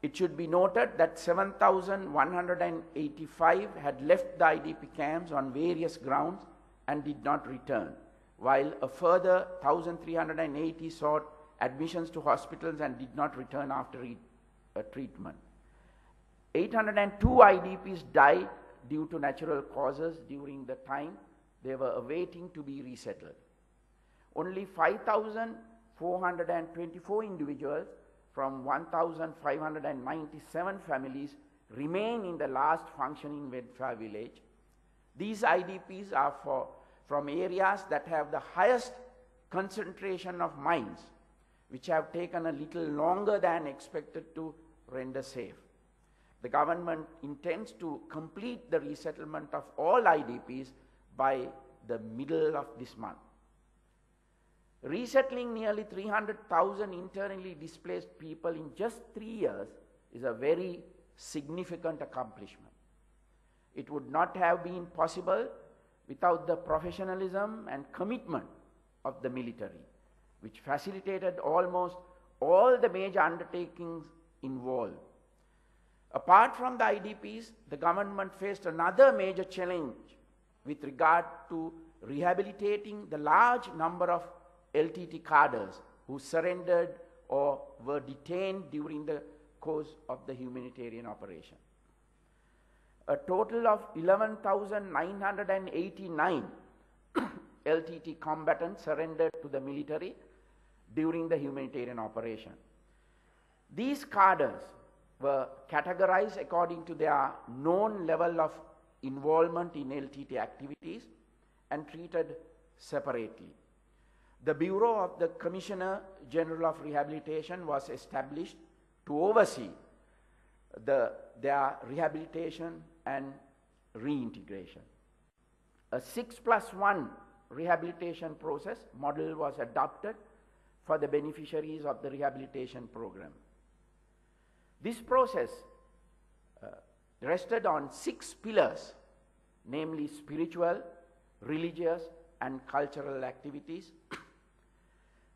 It should be noted that 7,185 had left the IDP camps on various grounds and did not return, while a further 1,380 sought admissions to hospitals and did not return after treatment. 802 IDPs died due to natural causes during the time they were awaiting to be resettled. Only 5,424 individuals from 1,597 families remain in the last functioning welfare village. These IDPs are from areas that have the highest concentration of mines, which have taken a little longer than expected to render safe. The government intends to complete the resettlement of all IDPs by the middle of this month. Resettling nearly 300,000 internally displaced people in just 3 years is a very significant accomplishment. It would not have been possible without the professionalism and commitment of the military, which facilitated almost all the major undertakings involved. Apart from the IDPs, the government faced another major challenge with regard to rehabilitating the large number of LTT cadres who surrendered or were detained during the course of the humanitarian operation. A total of 11,989 LTT combatants surrendered to the military during the humanitarian operation. These cadres were categorized according to their known level of involvement in LTT activities and treated separately. The Bureau of the Commissioner General of Rehabilitation was established to oversee their rehabilitation and reintegration. A 6+1 rehabilitation process model was adopted for the beneficiaries of the rehabilitation program. This process rested on 6 pillars, namely spiritual, religious, and cultural activities,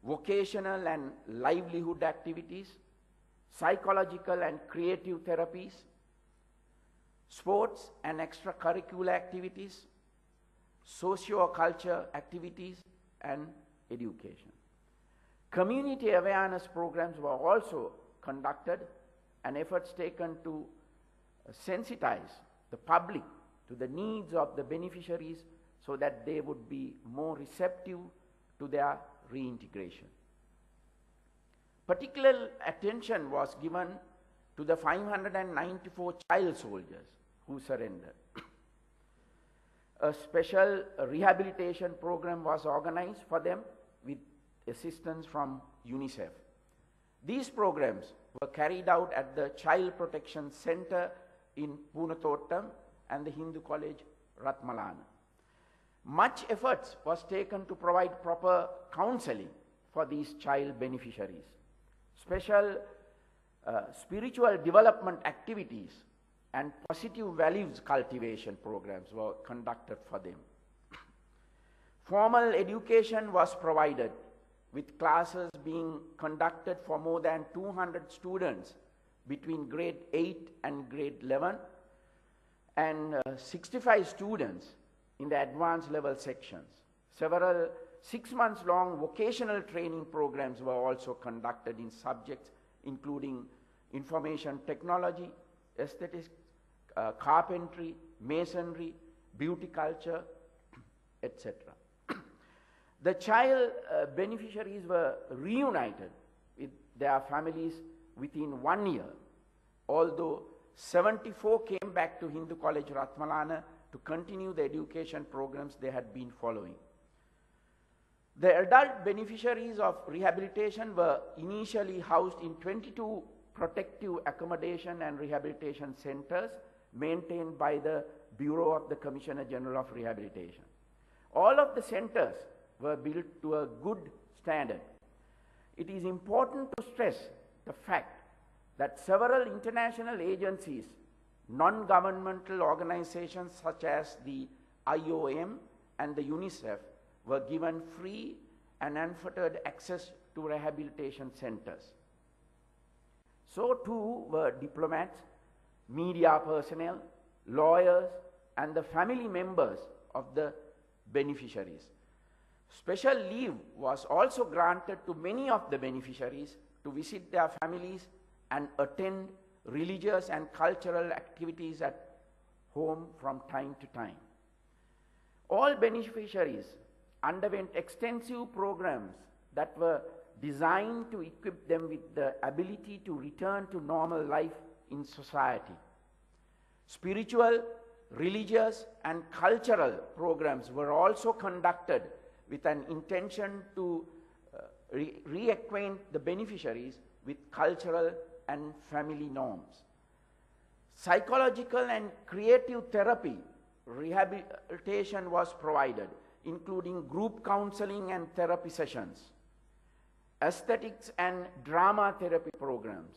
vocational and livelihood activities, psychological and creative therapies, sports and extracurricular activities, socio-culture activities, and education. Community awareness programs were also conducted and efforts taken to sensitize the public to the needs of the beneficiaries so that they would be more receptive to their reintegration. Particular attention was given to the 594 child soldiers who surrendered. A special rehabilitation program was organized for them with assistance from UNICEF. These programs were carried out at the Child Protection Center in Punatottam and the Hindu College, Ratmalana. Much effort was taken to provide proper counseling for these child beneficiaries. Special spiritual development activities and positive values cultivation programs were conducted for them. Formal education was provided, with classes being conducted for more than 200 students between grade 8 and grade 11, and 65 students in the advanced level sections. Several 6 months long vocational training programs were also conducted in subjects including information technology, aesthetics, carpentry, masonry, beauty culture, etc. The child beneficiaries were reunited with their families within 1 year, although 74 came back to Hindu College Ratmalana to continue the education programs they had been following. The adult beneficiaries of rehabilitation were initially housed in 22 protective accommodation and rehabilitation centers maintained by the Bureau of the Commissioner General of Rehabilitation. All of the centers were built to a good standard. It is important to stress the fact that several international agencies, non-governmental organizations such as the IOM and the UNICEF were given free and unfettered access to rehabilitation centers. So too were diplomats, media personnel, lawyers, and the family members of the beneficiaries. Special leave was also granted to many of the beneficiaries to visit their families and attend religious and cultural activities at home from time to time. All beneficiaries underwent extensive programs that were designed to equip them with the ability to return to normal life in society. Spiritual, religious, and cultural programs were also conducted with an intention to reacquaint the beneficiaries with cultural and family norms. Psychological and creative therapy rehabilitation was provided, including group counseling and therapy sessions, aesthetics and drama therapy programs.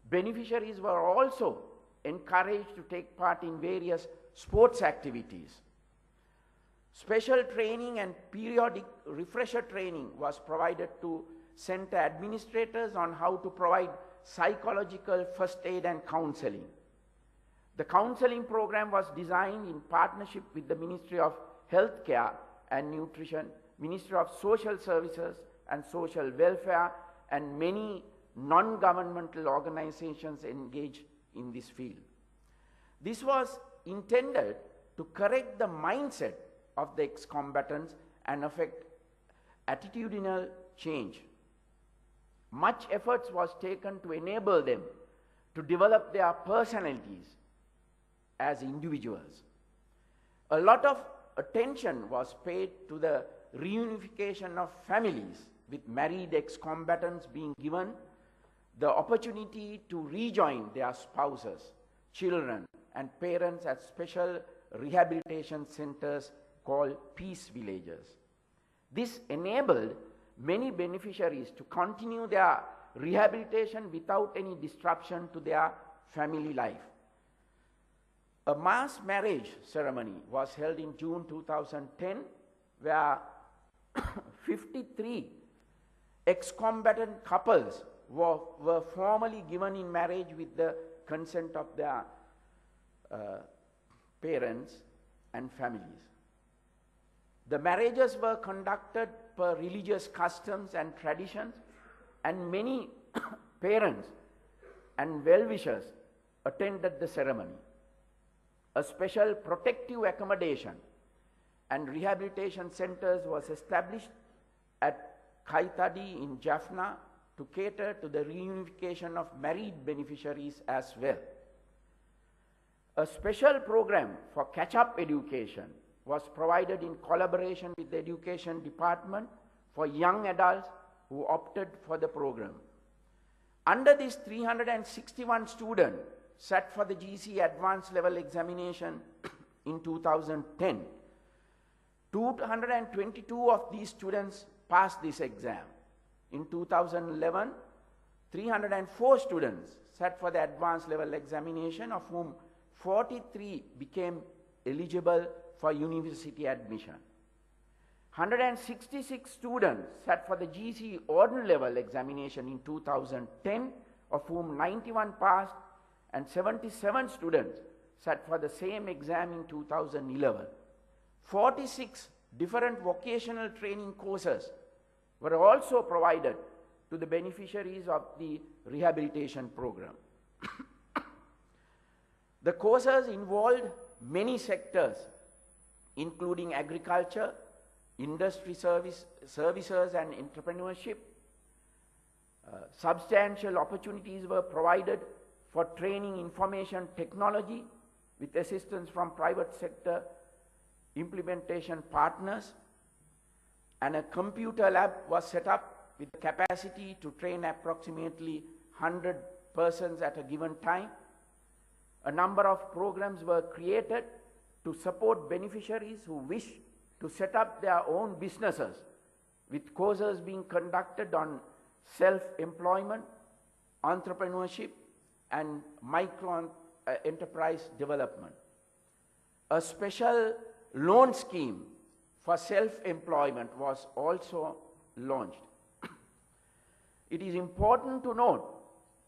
Beneficiaries were also encouraged to take part in various sports activities. Special training and periodic refresher training was provided to center administrators on how to provide psychological first aid and counseling. The counseling program was designed in partnership with the Ministry of Health Care and Nutrition, Ministry of Social Services and Social Welfare, and many non-governmental organizations engaged in this field. This was intended to correct the mindset of the ex-combatants and affect attitudinal change. Much efforts was taken to enable them to develop their personalities as individuals. A lot of attention was paid to the reunification of families, with married ex-combatants being given the opportunity to rejoin their spouses, children, and parents at special rehabilitation centers called peace villages. This enabled many beneficiaries to continue their rehabilitation without any disruption to their family life. A mass marriage ceremony was held in June 2010, where 53 ex-combatant couples were formally given in marriage with the consent of their parents and families. The marriages were conducted per religious customs and traditions, and many parents and well-wishers attended the ceremony. A special protective accommodation and rehabilitation centers was established at Kaitadi in Jaffna to cater to the reunification of married beneficiaries as well. A special program for catch-up education was provided in collaboration with the Education Department for young adults who opted for the program. Under this, 361 students sat for the GC Advanced Level Examination in 2010. 222 of these students passed this exam. In 2011, 304 students sat for the Advanced Level Examination, of whom 43 became eligible for university admission. 166 students sat for the GC Ordinary Level Examination in 2010, of whom 91 passed, and 77 students sat for the same exam in 2011. 46 different vocational training courses were also provided to the beneficiaries of the rehabilitation program. The courses involved many sectors, including agriculture, industry services and entrepreneurship. Substantial opportunities were provided for training information technology with assistance from private sector implementation partners, and a computer lab was set up with the capacity to train approximately 100 persons at a given time. A number of programs were created to support beneficiaries who wish to set up their own businesses, with courses being conducted on self-employment, entrepreneurship, and micro-enterprise development. A special loan scheme for self-employment was also launched. It is important to note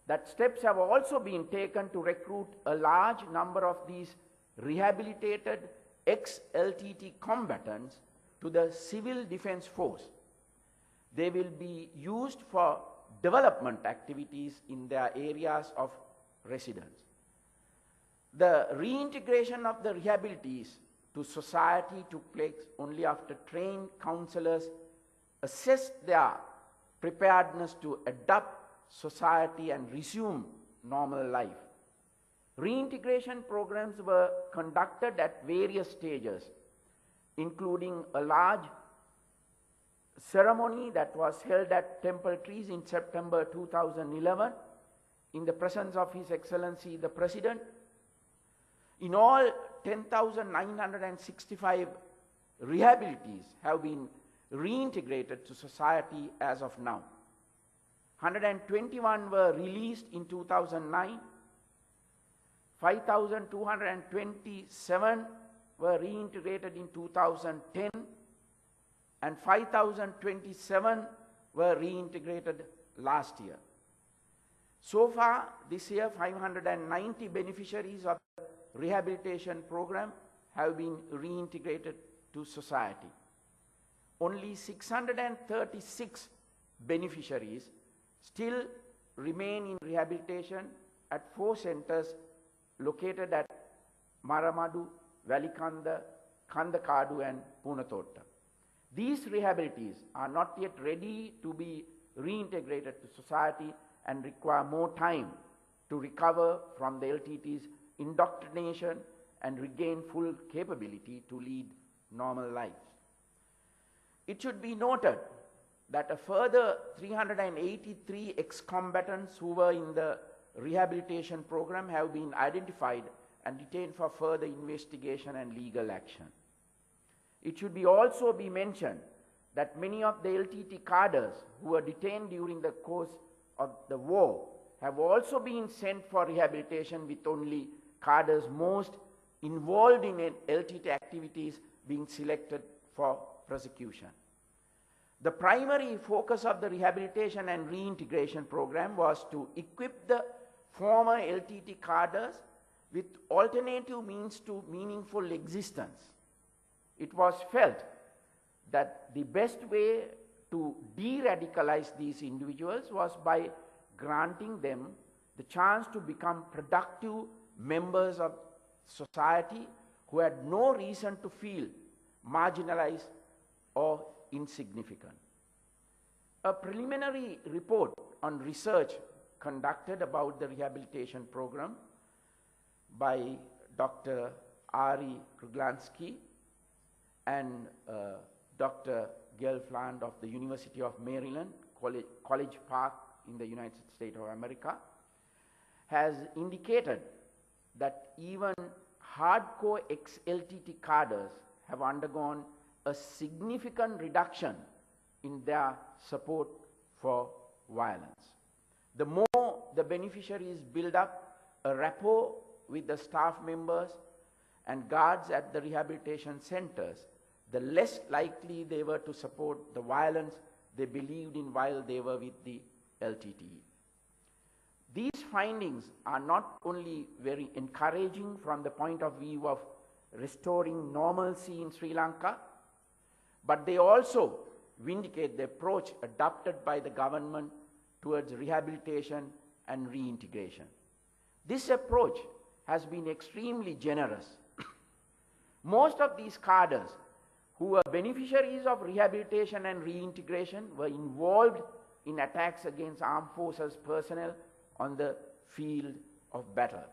that steps have also been taken to recruit a large number of these rehabilitated ex-LTT combatants to the civil defense force. They will be used for development activities in their areas of residence. The reintegration of the rehabilitees to society took place only after trained counselors assessed their preparedness to adapt society and resume normal life. Reintegration programs were conducted at various stages, including a large ceremony that was held at Temple Trees in September 2011 in the presence of His Excellency the President. In all, 10,965 rehabilitees have been reintegrated to society as of now. 121 were released in 2009, 5,227 were reintegrated in 2010, and 5,027 were reintegrated last year. So far, this year, 590 beneficiaries of the rehabilitation program have been reintegrated to society. Only 636 beneficiaries still remain in rehabilitation at 4 centers located at Maramadu, Valikanda, Kandakadu and Punathotta. These rehabilitees are not yet ready to be reintegrated to society and require more time to recover from the LTT's indoctrination and regain full capability to lead normal lives. It should be noted that a further 383 ex-combatants who were in the rehabilitation program have been identified and detained for further investigation and legal action. It should also be mentioned that many of the LTT cadres who were detained during the course of the war have also been sent for rehabilitation, with only cadres most involved in LTT activities being selected for prosecution. The primary focus of the rehabilitation and reintegration program was to equip the former LTT cadres with alternative means to meaningful existence. It was felt that the best way to de-radicalize these individuals was by granting them the chance to become productive members of society who had no reason to feel marginalized or insignificant. A preliminary report on research conducted about the rehabilitation program by Dr. Ari Kruglansky and Dr. Gelfland of the University of Maryland, College Park in the United States of America, has indicated that even hardcore ex-LTT cadres have undergone a significant reduction in their support for violence. The more the beneficiaries build up a rapport with the staff members and guards at the rehabilitation centers, the less likely they were to support the violence they believed in while they were with the LTTE. These findings are not only very encouraging from the point of view of restoring normalcy in Sri Lanka, but they also vindicate the approach adopted by the government towards rehabilitation and reintegration. This approach has been extremely generous. Most of these cadres who were beneficiaries of rehabilitation and reintegration were involved in attacks against armed forces personnel on the field of battle.